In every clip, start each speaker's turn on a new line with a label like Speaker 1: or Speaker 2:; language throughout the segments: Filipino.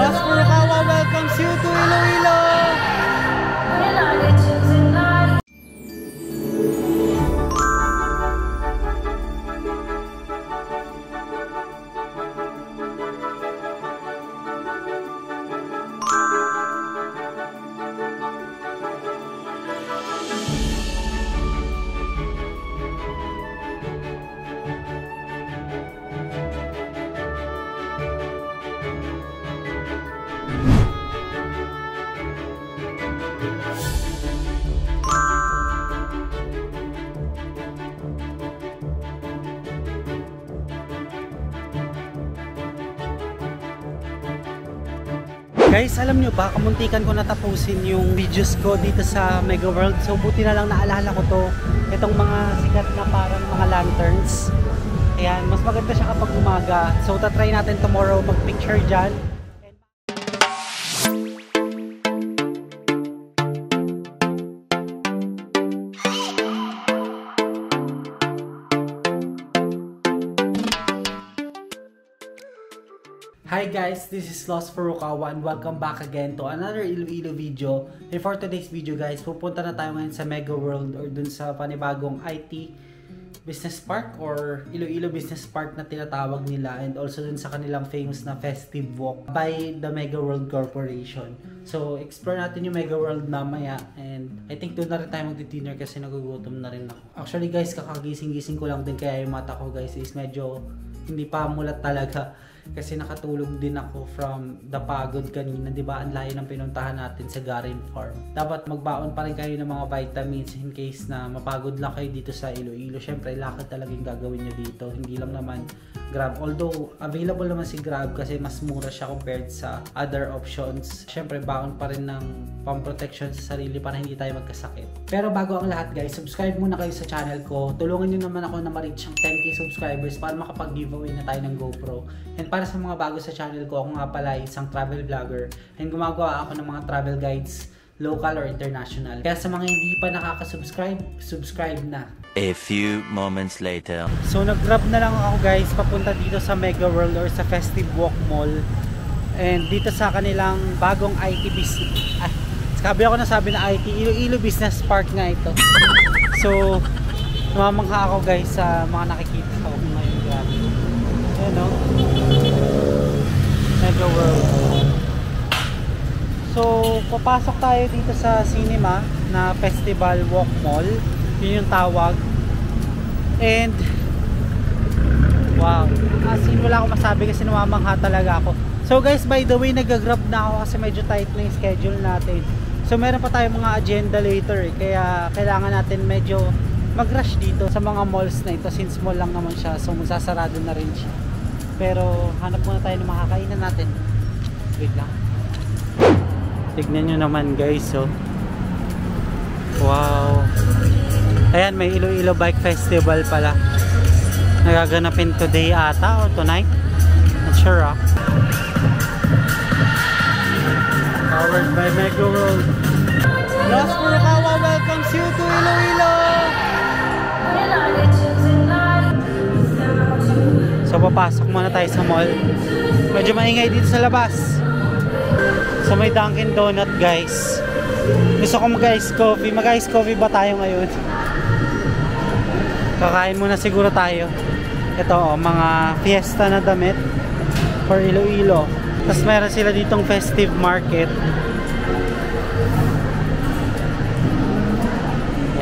Speaker 1: Los Furukawa welcomes you to Iloilo! Guys, alam nyo ba, kamuntikan ko natapusin yung videos ko dito sa Mega World. So buti na lang naalala ko to, itong mga sikat na parang mga lanterns. Ayan, mas maganda siya kapag umaga. So tatry natin tomorrow mag-picture dyan. Hi guys, this is Los Furukawa and welcome back again to another Iloilo video. And for today's video guys, pupunta na tayo ngayon sa Mega World or dun sa panibagong IT Business Park or Iloilo Business Park na tinatawag nila, and also dun sa kanilang famous na festive walk by the Mega World Corporation. So explore natin yung Mega World mamaya, and I think doon na rin tayo magdi-dinner kasi nagugutom na rin ako. Actually guys, kakagising-gising ko lang din kaya yung mata ko guys is medyo hindi pa mulat talaga. Kasi nakatulog din ako from the pagod kanina, di ba? Ang layo ng pinuntahan natin sa Garin Farm. Dapat magbaon pa rin kayo ng mga vitamins in case na mapagod lang kayo dito sa Iloilo. Syempre, lakad talaga yung gagawin nyo dito. Hindi lang naman Grab. Although, available naman si Grab kasi mas mura siya compared sa other options. Syempre, baon pa rin ng pang-protection sa sarili para hindi tayo magkasakit. Pero bago ang lahat guys, subscribe muna kayo sa channel ko. Tulungan nyo naman ako na ma-reach ang 10k subscribers para makapag-giveaway na tayo ng GoPro. And para sa mga bago sa channel ko, ako nga pala isang travel vlogger and gumagawa ako ng mga travel guides, local or international. Kaya sa mga hindi pa nakaka-subscribe, subscribe na.
Speaker 2: A few moments later.
Speaker 1: So nag-grab na lang ako guys papunta dito sa Mega World or sa Festive Walk Mall. And dito sa kanilang bagong IT business. Sabi ako nasabi na IT, Iloilo Business Park nga ito. So namamangha ako guys sa mga nakikita ko ngayon. Grabe. Ayan o. Mega World. So papasok tayo dito sa cinema na Festival Walk Mall. Yun yung tawag. And wow, as in wala akong masabi kasi namamangha talaga ako. So guys, by the way, nag-grab na ako kasi medyo tight na yung schedule natin. So meron pa tayong mga agenda later kaya kailangan natin medyo mag-rush dito sa mga malls na ito since mall lang naman siya. So magsasarado na rin siya. Pero hanap muna tayo ng makakainan natin. Wait lang. Tignan nyo naman guys, so wow. Ayan, may Iloilo Bike Festival pala. Nagaganapin today ata or tonight. Not sure ah. Powered by Mega World. Los Furukawa welcomes you to Iloilo! So papasok muna tayo sa mall. Medyo maingay dito sa labas. So may Dunkin Donut guys. Gusto ko mag-ice coffee. Mag-ice coffee ba tayo ngayon? Kakain muna siguro tayo. Ito mga fiesta na damit for Iloilo. Tapos meron sila ditong festive market.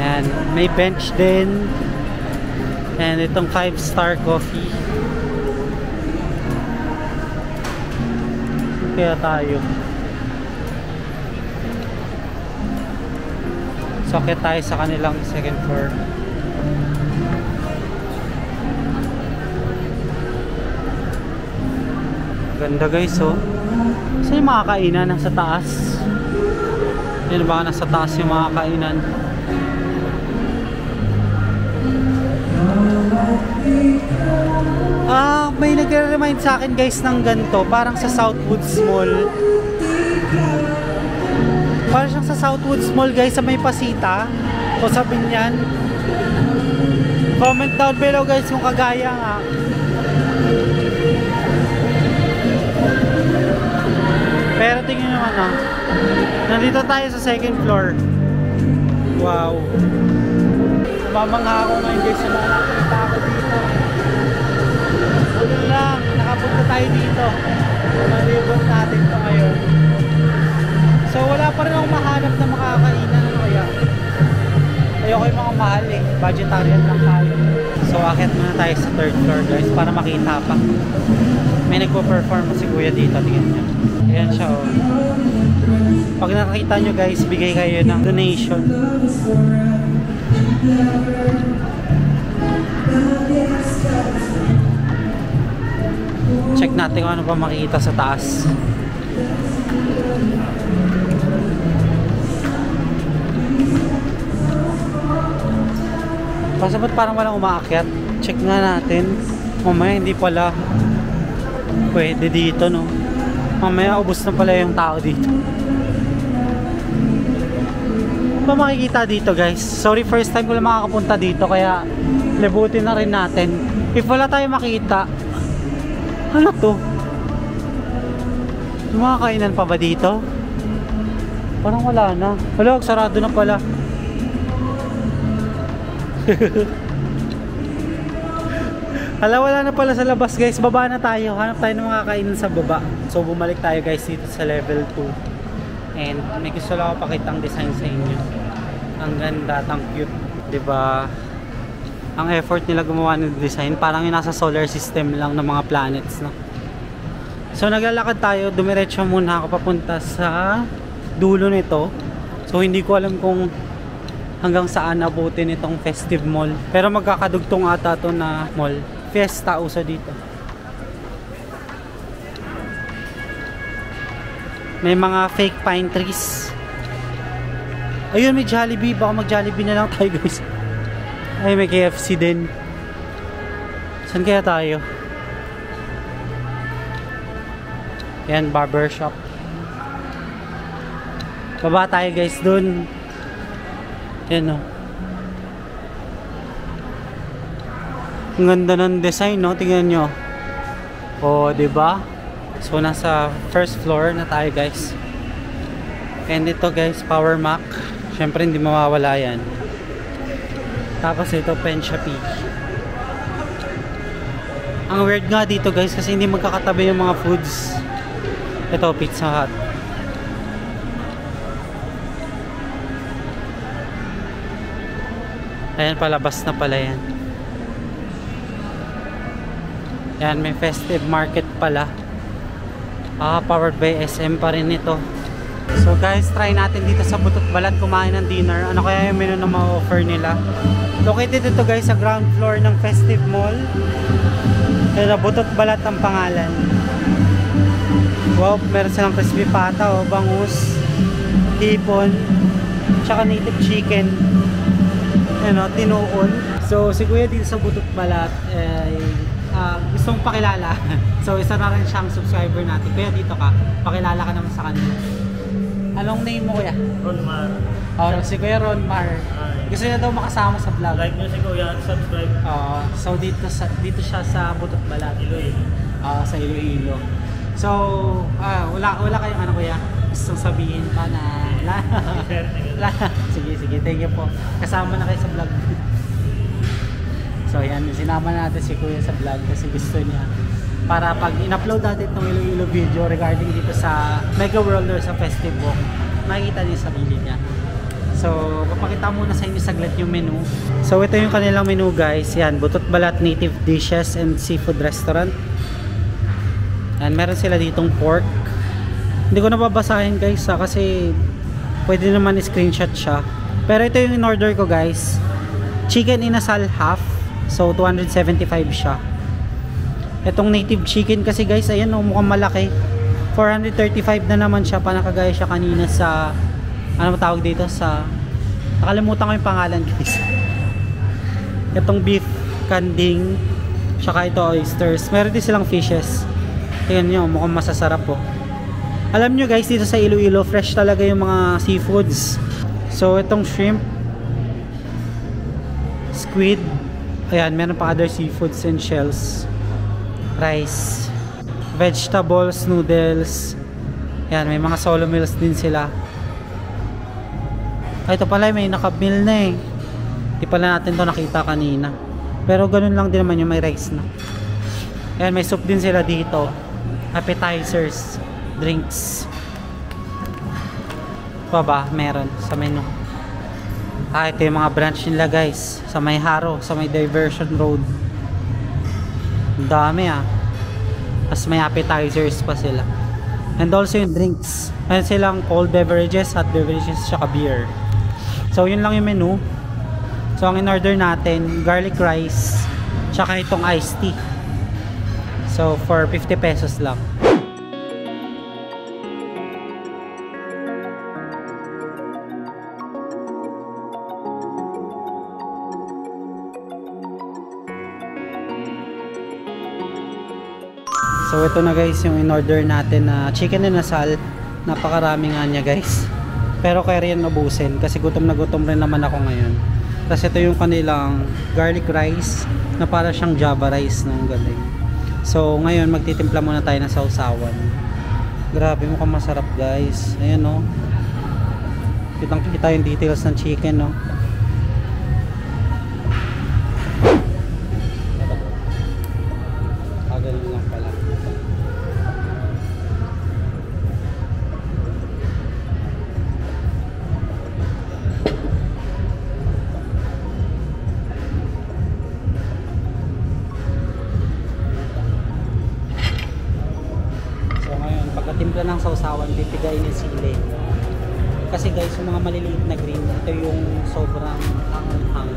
Speaker 1: Yan, may bench din. And itong 5-star coffee. Kaya tayo. So kaya tayo sa kanilang second floor. Ganda guys, oh. Saan yung mga kainan? Nasa taas. Yan ba? Nasa taas yung mga kainan. May nagre-remind sa akin guys ng ganito. Parang sa Southwoods Mall. Parang siyang sa Southwoods Mall guys sa may Pasita. O sa Binyan. Comment down below guys kung kagaya nga. tingnan naman ah. Nandito tayo sa second floor. Wow. Mamangha ako ngayon guys sa mga nakita ako dito. Buti lang, nakapunta tayo dito. Malibot natin ito ngayon. So wala pa rin akong mahanap na makakainan. Ano kaya? Ayoko yung mga mahal eh. Budgetarian lang tayo. So akit muna tayo sa third floor guys para makita pa. May nagpo-perform si kuya dito. Tingnan nyo. Ayan siya oh. Pag nakakita nyo guys, bigay kayo ng donation. Check natin kung ano pa makikita sa taas. Kasi ba't parang walang umaakyat? Check nga natin. Mamaya hindi pala pwede dito no. Mamaya ubos na pala yung tao dito. Ano ba makikita dito guys? Sorry, first time ko lang makakapunta dito kaya libutin na rin natin. If wala tayo makita, ano to? Yung mga kainan pa ba dito? Parang wala na. Wala, sarado na pala. Hala, wala na pala sa labas guys. Baba na tayo. Hanap tayo ng mga kainan sa baba. So bumalik tayo guys dito sa level 2. And may gusto lang ako pakitang design sa inyo. Ang ganda, ang cute, 'di ba? Ang effort nila gumawa ng design, parang yung nasa solar system lang ng mga planets, no? So naglalakad tayo, dumiretso muna ako papunta sa dulo nito. So hindi ko alam kung hanggang saan abutin itong Festive Mall. Pero magkakadugtong ata to na mall. Fiesta uso dito. May mga fake pine trees. Ayun, may Jollibee. Baka mag-Jollibee na lang tayo guys. Ay, may KFC din. Saan kaya tayo? Yan, barbershop. Baba tayo guys dun. Yan o. Ang ganda ng design, no? Tingnan nyo. O, diba? So, nasa first floor na tayo guys. And ito guys, Power Mac. Syempre hindi mawawala yan. Tapos ito, Penshapee. Ang weird nga dito guys kasi hindi magkakatabi yung mga foods. Ito, Pizza Hut. Ayan, palabas na pala yan. Yan, may festive market pala. Powered by SM pa rin ito. So guys, try natin dito sa Butot Balat kumain ng dinner. Ano kaya yung menu na ma-offer nila? Located ito guys sa ground floor ng Festive Mall. Kaya Butot Balat ang pangalan. Wow, meron silang crispy pata, bangus, hipon, tsaka native chicken. Ano, tinuon. So si kuya dito sa Butot Balat gustong pakilala. So isa na rin siyang subscriber natin. Kaya dito ka, pakilala ka naman sa kanila. Anong name mo kuya?
Speaker 3: Ronmar.
Speaker 1: Si kuya Ronmar. Gusto niya daw makasama sa vlog.
Speaker 3: Like nyo si kuya, subscribe.
Speaker 1: So dito siya sa Butot Balat.
Speaker 3: Iloilo.
Speaker 1: Sa Iloilo. So wala kayong ano kuya? Gustong sabihin pa na sige, thank you po. Kasama na kayo sa vlog. So yan, sinama natin si kuya sa vlog kasi gusto niya. Para pag in-upload natin itong Iloilo video regarding dito sa Mega World or sa Festive Walk, makikita niya sa sarili niya. So, papakita muna sa inyo saglit yung menu. So, ito yung kanilang menu guys. Yan, Butot Balat Native Dishes and Seafood Restaurant. Yan, meron sila ditong pork. Hindi ko nababasahin guys kasi pwede naman i-screenshot siya. Pero ito yung in-order ko guys. Chicken inasal half. So 275 siya. Itong native chicken kasi guys, ayan oh, mukhang malaki. 435 na naman siya, panakagaya siya kanina sa ano tawag dito sa nakalimutan ko yung pangalan guys. Itong beef kanding, tsaka ito oysters. Meron din silang fishes. Tingnan nyo, mukhang masasarap po. Alam nyo guys, dito sa Iloilo, fresh talaga yung mga seafoods. So itong shrimp, squid, ayan, meron pa other seafoods and shells, rice, vegetables, noodles, Yan, may mga solo meals din sila. Ay, ito pala, may naka-meal na eh. Di pala natin to nakita kanina. Pero ganun lang din naman yung may rice na. Ayan, may soup din sila dito. Appetizers, drinks. Pa ba? Meron sa menu. Ito yung mga branch nila guys. Sa may Haro, sa may Diversion Road. Ang dami As may appetizers pa sila. And also yung drinks. Ayan silang cold beverages, hot beverages, tsaka beer. So yun lang yung menu. So ang in-order natin, garlic rice, tsaka itong iced tea. So for 50 pesos lang. So ito na guys yung in-order natin na chicken inasal. Napakarami nga niya guys. Pero kaya rin ubusin kasi gutom na gutom rin naman ako ngayon. Tapos ito yung kanilang garlic rice na para siyang Java rice nung galing. So ngayon magtitimpla muna tayo ng sausawan. Grabe mukhang masarap guys. Ayan o. Kitang kita yung details ng chicken no. Ganun lang pala. Pagkatimpla ng sausawan, pipigayin yung sili. Kasi guys, yung mga maliliit na green, ito yung sobrang hanghang.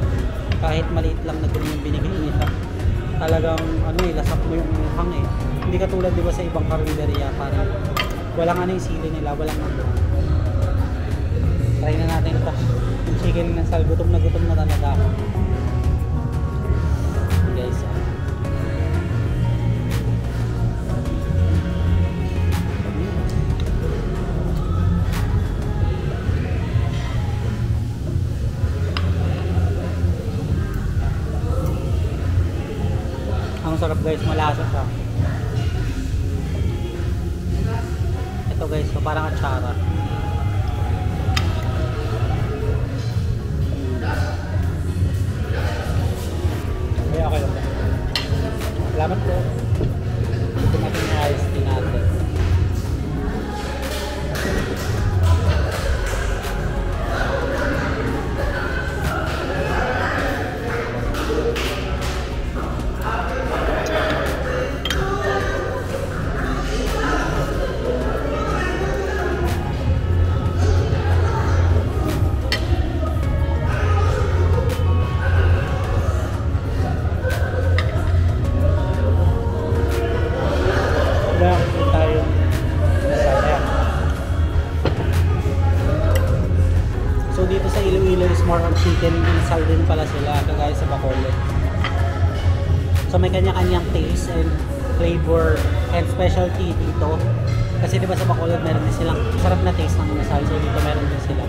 Speaker 1: Kahit maliit lang na green yung binigay nila. Talagang lasap mo yung hang eh. Hindi katulad 'di ba sa ibang karinderya, parang walang yung sili nila, walang try na natin ito. Yung chicken ng sal, gutom na talaga ako. Guys, ang sarap guys, malasa siya. Ito guys, so parang atsara. Okay, okay lang. Salamat po. Ito natin yung iced tea natin. So dito sa Iloilo is more on chicken inasal din pala sila, kagaya sa Bacolod. So may kanya-kanyang taste and flavor and specialty dito. Kasi diba sa Bacolod meron din silang sarap na taste ng inasal, so dito meron din sila.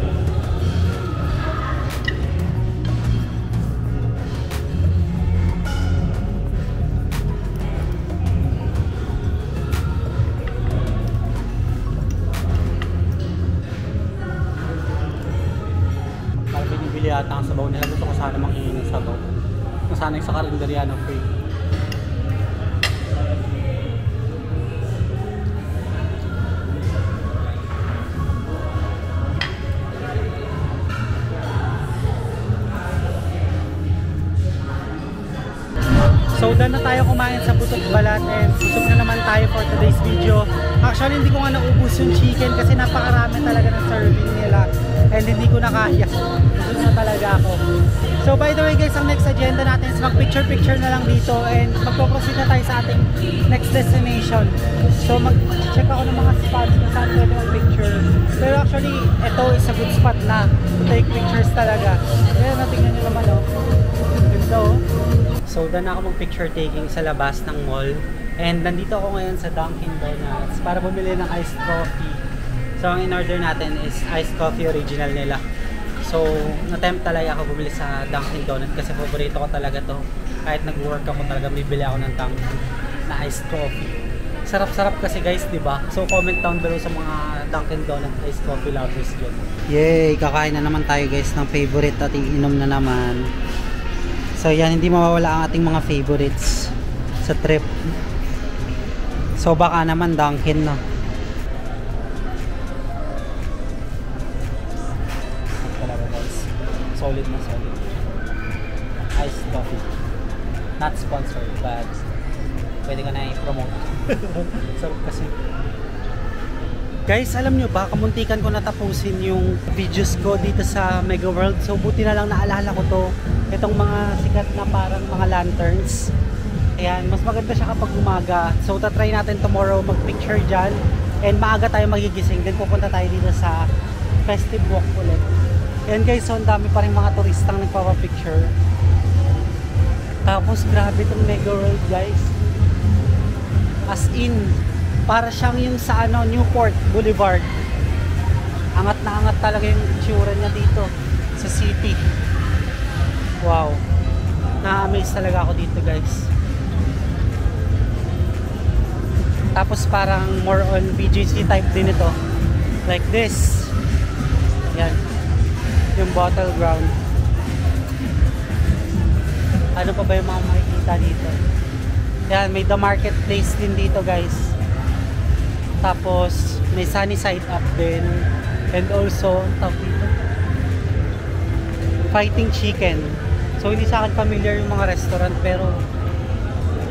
Speaker 1: Yata ang sabaw nila, gusto ko sana makinig ng sabaw. Nasanay sa karinderya ng free. So done na tayo kumain sa Putot Balat and susog na naman tayo for today's video. Actually hindi ko nga naubos yung chicken kasi napakarami talaga ng serving nila and hindi ko na kaya. Susog na talaga ako. So by the way guys, ang next agenda natin is mag picture na lang dito and magpo-proceed na tayo sa ating next destination. So mag-check ako ng mga spots kung saan pwede mag-picture. Pero actually ito is a good spot na to take pictures talaga. Kaya natingnan nyo naman ganda So done na ako mag-picture taking sa labas ng mall. And nandito ako ngayon sa Dunkin Donuts para bumili ng iced coffee. So ang in-order natin is iced coffee original nila. So na-tempt talaga ako bumili sa Dunkin Donuts kasi paborito ko talaga to. Kahit nag-work ako talaga bibili ako ng Dunkin na iced coffee. sarap-sarap kasi guys, di ba? So comment down below sa mga Dunkin' Donuts iced coffee lovers dyan. Yay! Kakain na naman tayo guys ng favorite ating inom na naman. So yan, hindi mawawala ang ating mga favorites sa trip. So baka naman Dunkin', no? Talaga guys, solid na solid. Iced coffee. Not sponsored, but pwede ka na i-promote. Sarap kasi. Guys, alam nyo ba, kamuntikan ko natapusin yung videos ko dito sa Mega World. So buti na lang naalala ko to. Itong mga sikat na parang mga lanterns. Ayan, mas maganda siya kapag umaga. So tatry natin tomorrow mag-picture dyan. And maaga tayo magigising. Then pupunta tayo dito sa Festive Walk ulit. Ayan guys, so ang dami pa rin mga turistang nagpapapicture. Tapos grabe itong Mega World guys. As in, para siyang yung sa ano, Newport Boulevard. Angat na angat talaga yung itsura niya dito sa city. Wow, na-amaze talaga ako dito guys. Tapos parang more on BGC type din ito, like this. Yan, yung battleground. Ano pa ba yung mga makikita dito? Yan, may the marketplace din dito guys. Tapos may sunny side up din. And also tawag dito, Fighting Chicken. So hindi sa akin familiar yung mga restaurant, pero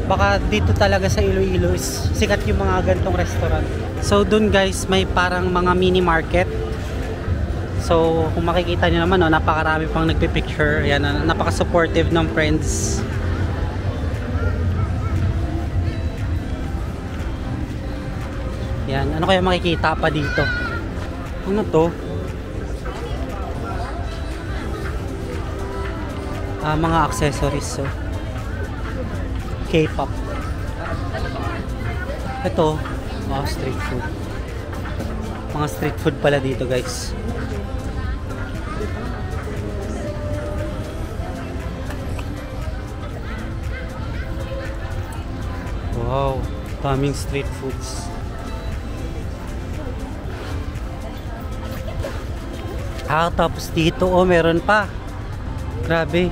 Speaker 1: baka dito talaga sa Iloilo is sikat yung mga gantong restaurant. So dun guys, may parang mga mini market. So kung makikita nyo naman, napakarami pang nagpipicture. Yan, napaka-supportive ng friends. Yan, ano kaya makikita pa dito? Ano to? Mga accessories. So K-pop. Ito, street food. Mga street food pala dito guys. Wow, daming street foods. Tapos dito, meron pa. Grabe.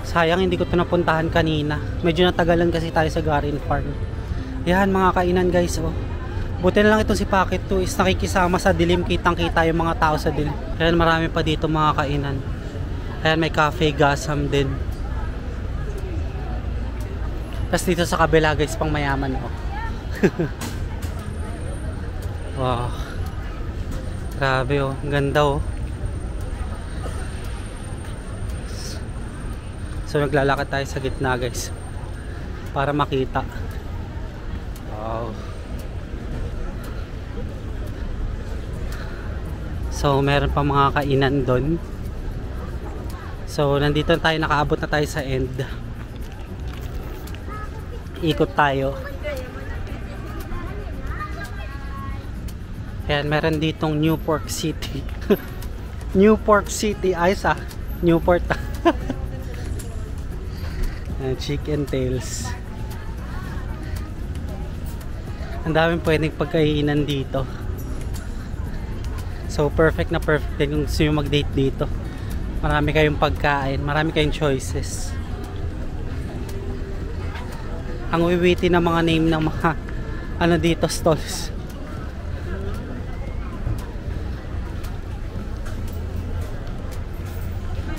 Speaker 1: Sayang hindi ko ito napuntahan kanina. Medyo natagalan kasi tayo sa Garin Farm. Yan, mga kainan guys. Buti na lang itong si Packet 2 is nakikisama sa dilim. Kitang kita yung mga tao sa dilim. Ayan, marami pa dito mga kainan. Ayan, may cafe, gasam din. Tapos dito sa kabila guys, pang mayaman. Wow, grabe ang ganda So naglalakad tayo sa gitna guys para makita. Wow. So meron pa mga kainan doon. So nandito tayo, nakaabot na tayo sa end. Ikot tayo. Ayan, meron ditong Newport City. Newport City, ayos Newport. Chicken tails. Ang daming pwedeng pagkainan dito. So perfect na perfect din kung gusto nyo mag-date dito. Marami kayong pagkain, marami kayong choices. Ang wiwiti ng mga name ng mga ano dito, stalls.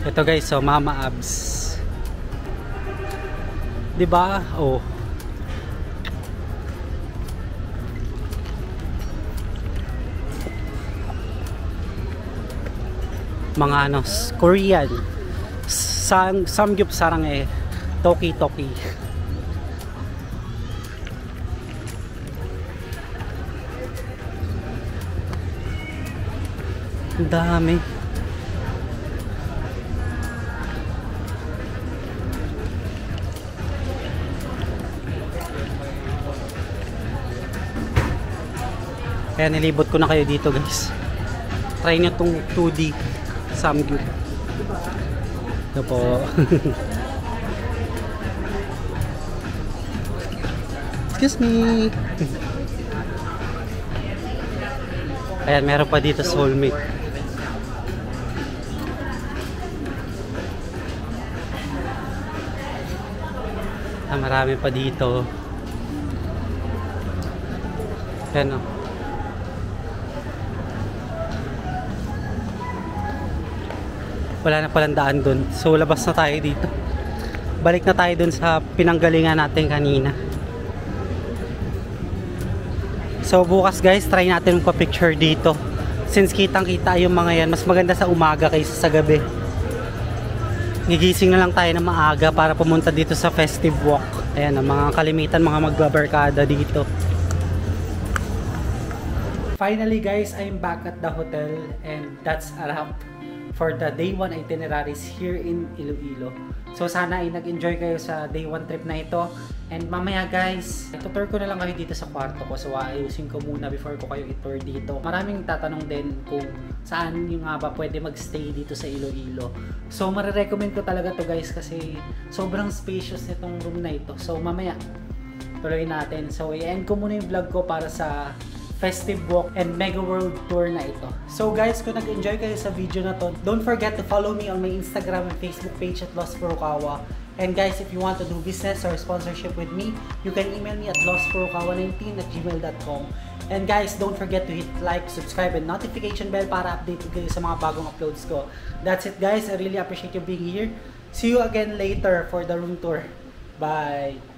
Speaker 1: Ito guys, so Mama Abs. 'Di ba? Mga ano, Korean. Samgyup sarang Toki Toki. Ang dami. Kaya nilibot ko na kayo dito guys. Try nyo tong 2D Samgyup. Ito po. Excuse me. Ayan, meron pa dito soulmate. Marami pa dito. Ayan o. Wala na palang daan dun. So labas na tayo dito. Balik na tayo dun sa pinanggalingan natin kanina. So bukas guys, try natin magpa-picture dito. Since kitang kita yung mga yan, mas maganda sa umaga kaysa sa gabi. Gigising na lang tayo na maaga para pumunta dito sa festive walk. Ayan, ang mga kalimitan, mga magbabarkada dito. Finally guys, I'm back at the hotel and that's a wrap for the day 1 itineraries here in Iloilo. So sana ay nag-enjoy kayo sa day 1 trip na ito. And mamaya guys, itutur ko na lang kayo dito sa kwarto ko. So ayusin ko muna before ko kayo itour dito. Maraming tatanong din kung saan yung nga ba pwede magstay dito sa Iloilo. So marirecommend ko talaga to guys kasi sobrang spacious nitong room na ito. So mamaya, tuloy natin. So i-end ko muna yung vlog ko para sa festive walk and mega world tour na ito. So guys, kung nag-enjoy kayo sa video na to, don't forget to follow me on my Instagram and Facebook page at Lost Furukawa. And guys, if you want to do business or sponsorship with me, you can email me at lostfurukawa19@gmail.com. And guys, don't forget to hit like, subscribe, and notification bell para updated kayo sa mga bagong uploads ko. That's it guys, I really appreciate you being here. See you again later for the room tour. Bye!